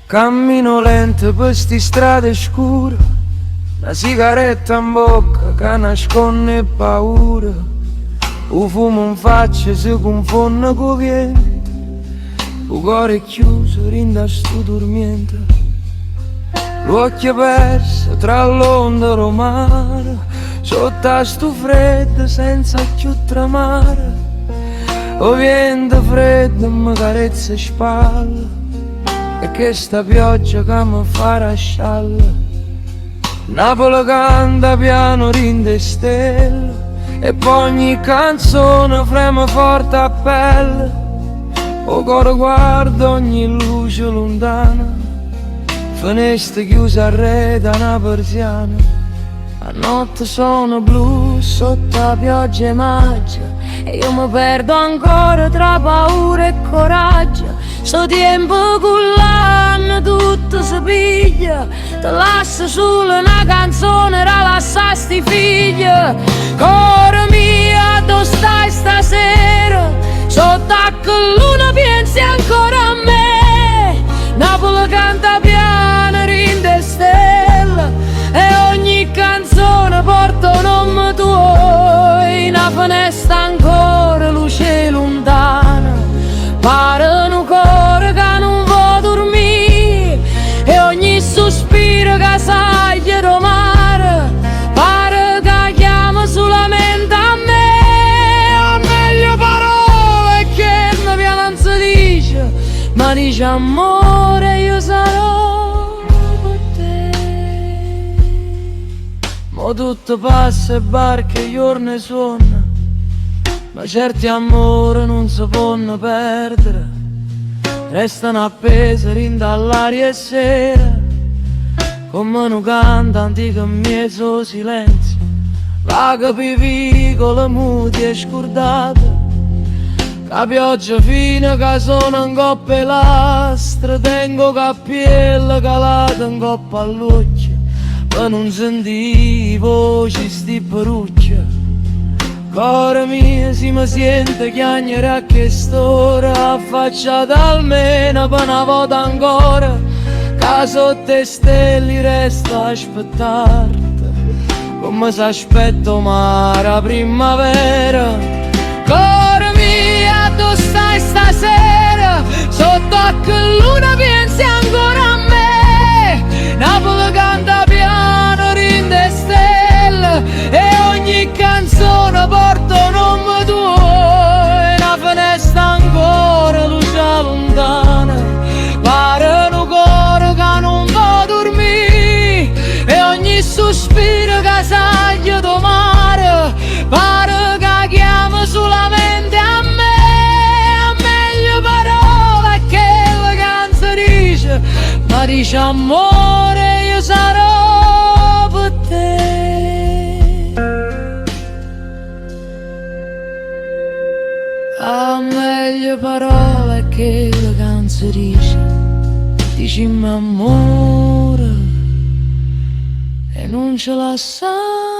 Cammino lento per sti strade scure, una sigaretta in bocca che nasconde paura. Il fumo in faccia si confonde con vento, il cuore è chiuso, rinda sto dormiente. L'occhio perso tra l'onda e il mare, sotto a sto freddo senza più tremare. O vento freddo mi carezza le spalle, e che sta pioggia che mi fa rasciare. Napoli canta piano rinde stelle, e poi ogni canzone frema forte a pelle. O cuore guarda ogni luce lontana, finestre chiuse a rete, una persiana. A notte sono blu sotto la pioggia e magia, e io mi perdo ancora tra paura e coraggio. Sto tempo cull'anno tutto si piglia, te lascio solo una canzone, rilassa sti figli. Cuore mio, dove stai stasera? Sotto a che luna pensi ancora a me? Napoli canta piano, rinde stelle, e ogni canzone porta un nome tuo. In una finestra ancora luce lontana, pare un cuore che non vuole dormire, e ogni sospiro che sai di mare pare che chiama solamente a me. Ho meglio parole che la violenza dice, ma dice amore io sarò per te. Mo tutto passa e barche e giorni suona, ma certi amori non si possono perdere, restano appesi rinda all'aria e sera, come un canto antico in mezzo al silenzio. Vaga pivicola muti e scordata, la pioggia fine che sono in coppa e lastre, tengo cappiello calata in coppa all'occhio, per non sentire voci sti peruccia. Cuore mio, si mi sente chiagnere a quest'ora, affacciata almeno per una volta ancora, che sotto le stelle resta a aspettarti, come si aspetta il mare a primavera. Cuore mio, dove stai stasera? Sotto a che luna pensi ancora a me? Napoli canta piano, rinde stelle, e ogni canzone porta un nome tuo. E una finestra ancora luce lontana, pare un cuore che non può dormire, e ogni sospiro che sai di mare pare che chiama solamente a me. A meglio parole che la canzone dice, ma dice amore io sarò per te. A meglio parole che la canzone dice, dicimi amore e non ce la sai.